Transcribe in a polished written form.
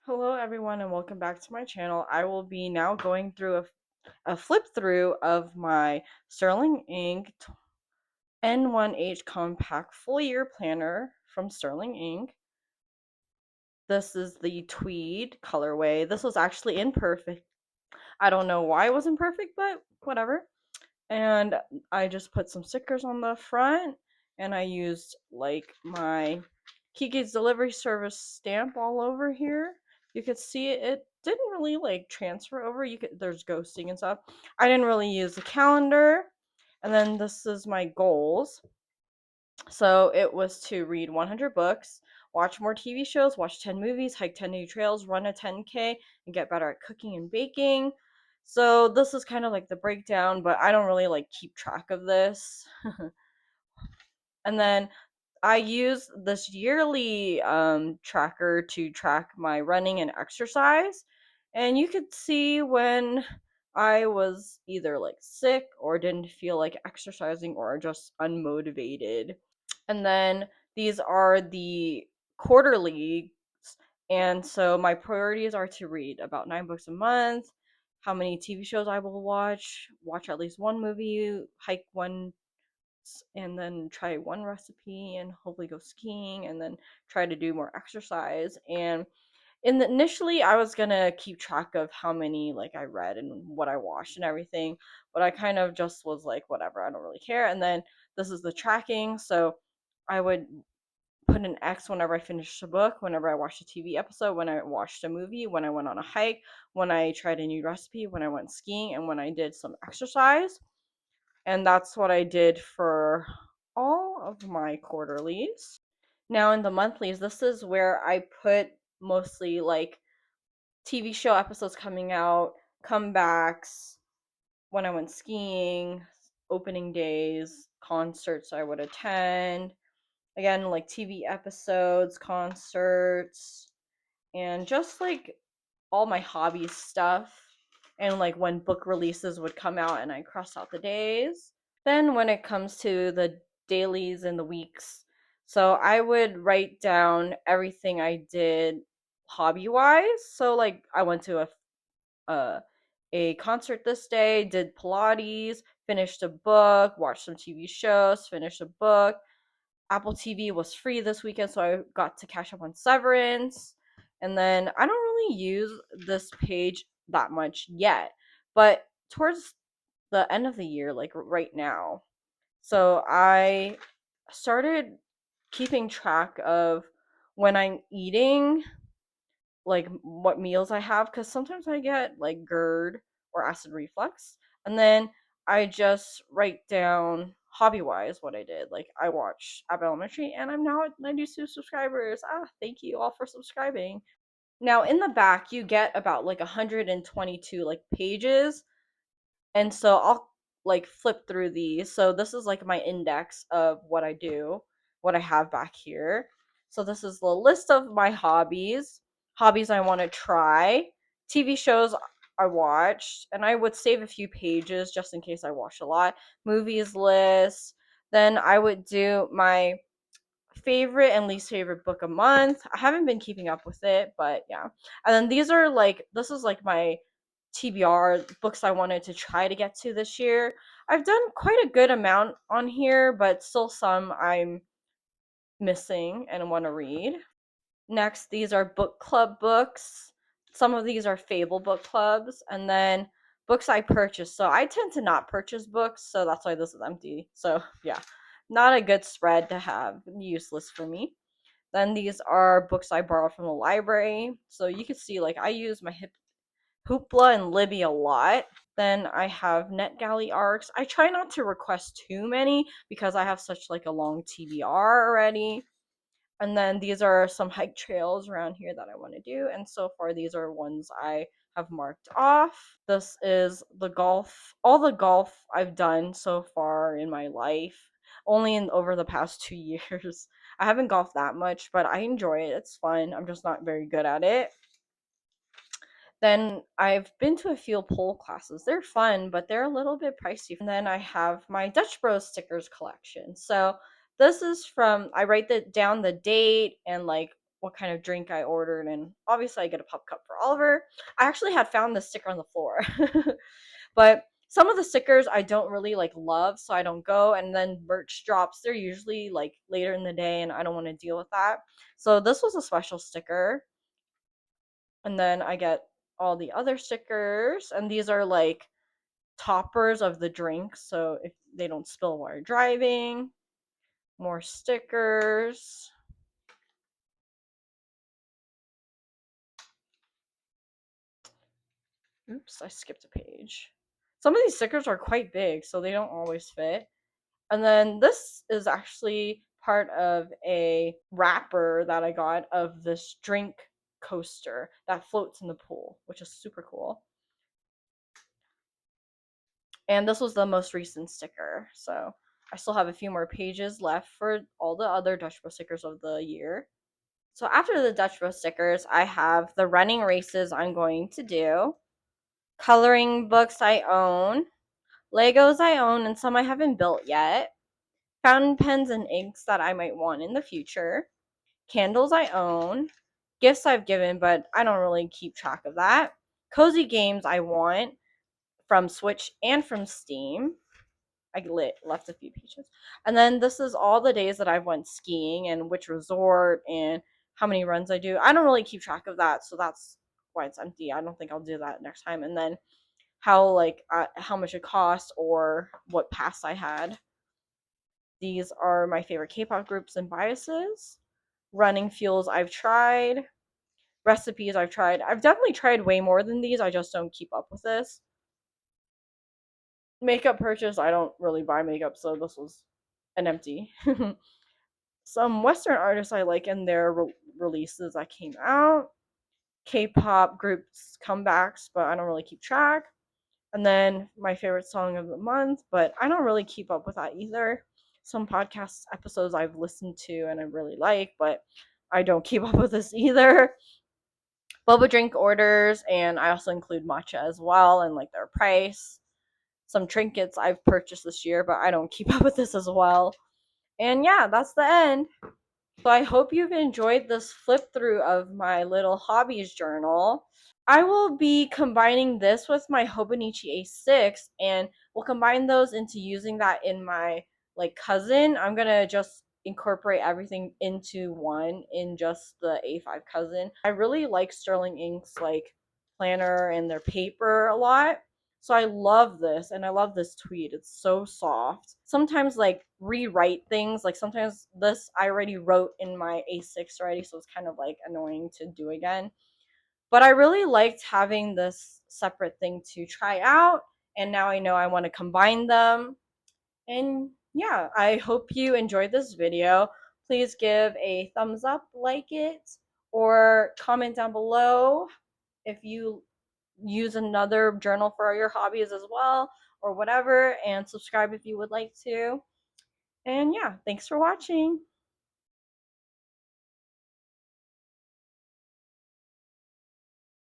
Hello everyone and welcome back to my channel. I will be now going through a flip through of my Sterling Ink N1H Compact Full Year Planner from Sterling Ink. This is the tweed colorway. This was actually imperfect. I don't know why it was imperfect, but whatever. And I just put some stickers on the front and I used like my Kiki's delivery service stamp all over here. You could see it didn't really like transfer over. There's ghosting and stuff. I didn't really use the calendar. And then this is my goals. So it was to read 100 books, watch more TV shows, watch 10 movies, hike 10 new trails, run a 10K, and get better at cooking and baking. So this is kind of like the breakdown, but I don't really like keep track of this. And then I use this yearly tracker to track my running and exercise. And you could see when I was either like sick or didn't feel like exercising or just unmotivated. And then these are the quarterly. And so my priorities are to read about 9 books a month, how many TV shows I will watch at least one movie, hike one, and then try one recipe, and hopefully go skiing, and then try to do more exercise. And initially, I was gonna keep track of how many like I read and what I watched and everything, but I kind of just was like, whatever, I don't really care. And then this is the tracking, so I would put an X whenever I finished a book, whenever I watched a TV episode, when I watched a movie, when I went on a hike, when I tried a new recipe, when I went skiing, and when I did some exercise. And that's what I did for all of my quarterlies. Now, in the monthlies, this is where I put mostly like TV show episodes coming out, comebacks, when I went skiing, opening days, concerts I would attend. Again, like TV episodes, concerts, and just like all my hobby stuff. And like when book releases would come out, and I crossed out the days. Then when it comes to the dailies and the weeks, so I would write down everything I did hobby wise. So like I went to uh, a concert this day, did Pilates, finished a book, watched some TV shows, finished a book. Apple TV was free this weekend, so I got to catch up on Severance. And then I don't really use this page that much yet, but towards the end of the year, like right now, so I started keeping track of when I'm eating, like what meals I have, because sometimes I get like GERD or acid reflux. And then I just write down hobby wise what I did. Like I watched Abbott Elementary and I'm now at 92 subscribers. Thank you all for subscribing. Now in the back you get about like 122 like pages, and so I'll like flip through these. So this is like my index of what I do, what I have back here. So this is the list of my hobbies I want to try, TV shows I watched, and I would save a few pages just in case I watched a lot, movies list. Then I would do my favorite and least favorite book a month. I haven't been keeping up with it, but yeah. And then these are like, this is like my TBR books I wanted to try to get to this year. I've done quite a good amount on here, but still some I'm missing and want to read. Next, these are book club books. Some of these are Fable book clubs, and then books I purchased. So I tend to not purchase books, so that's why this is empty. So yeah, not a good spread to have, useless for me. Then these are books I borrowed from the library. So you can see like I use my Hoopla and Libby a lot. Then I have NetGalley arcs. I try not to request too many because I have such like a long TBR already. And then these are some hike trails around here that I want to do. And so far, these are ones I have marked off. This is the golf, all the golf I've done so far in my life, only in over the past 2 years. I haven't golfed that much, but I enjoy it. It's fun. I'm just not very good at it. Then I've been to a few pole classes. They're fun, but they're a little bit pricey. And then I have my Dutch Bros stickers collection. So this is from, I write down the date and like what kind of drink I ordered, and obviously I get a pop cup for Oliver. I actually had found this sticker on the floor. But some of the stickers I don't really like love, so I don't go. And then merch drops, they're usually like later in the day, and I don't want to deal with that. So this was a special sticker. And then I get all the other stickers, and these are like toppers of the drink, so if they don't spill while you're driving. More stickers. Oops, I skipped a page. Some of these stickers are quite big, so they don't always fit. And then this is actually part of a wrapper that I got of this drink coaster that floats in the pool, which is super cool. And this was the most recent sticker, so I still have a few more pages left for all the other Dutch Bro stickers of the year. So after the Dutch Bro stickers, I have the running races I'm going to do, coloring books I own, Legos I own, and some I haven't built yet, fountain pens and inks that I might want in the future, candles I own, gifts I've given, but I don't really keep track of that, cozy games I want from Switch and from Steam. I left a few pages. And then this is all the days that I've went skiing and which resort and how many runs I do. I don't really keep track of that, so that's why it's empty. I don't think I'll do that next time. And then how much it cost or what pass I had. These are my favorite K-pop groups and biases. Running fuels I've tried. Recipes I've tried. I've definitely tried way more than these. I just don't keep up with this. Makeup purchase. I don't really buy makeup, so this was an empty. Some Western artists I like and their releases that came out. K-pop groups comebacks, but I don't really keep track. And then my favorite song of the month, but I don't really keep up with that either. Some podcast episodes I've listened to and I really like, but I don't keep up with this either. Boba drink orders, and I also include matcha as well and like their price. Some trinkets I've purchased this year, but I don't keep up with this as well. And yeah, that's the end. So I hope you've enjoyed this flip through of my little hobbies journal. I will be combining this with my Hobonichi A6, and we'll combine those into using that in my like cousin. I'm gonna just incorporate everything into one in just the A5 cousin. I really like Sterling Inks like planner and their paper a lot. So I love this, and I love this tweed. It's so soft. Sometimes like rewrite things, like sometimes this I already wrote in my A6 already, so it's kind of like annoying to do again. But I really liked having this separate thing to try out, and now I know I want to combine them. And yeah, I hope you enjoyed this video. Please give a thumbs up, like it, or comment down below if you use another journal for your hobbies as well, or whatever, and subscribe if you would like to. And yeah, thanks for watching.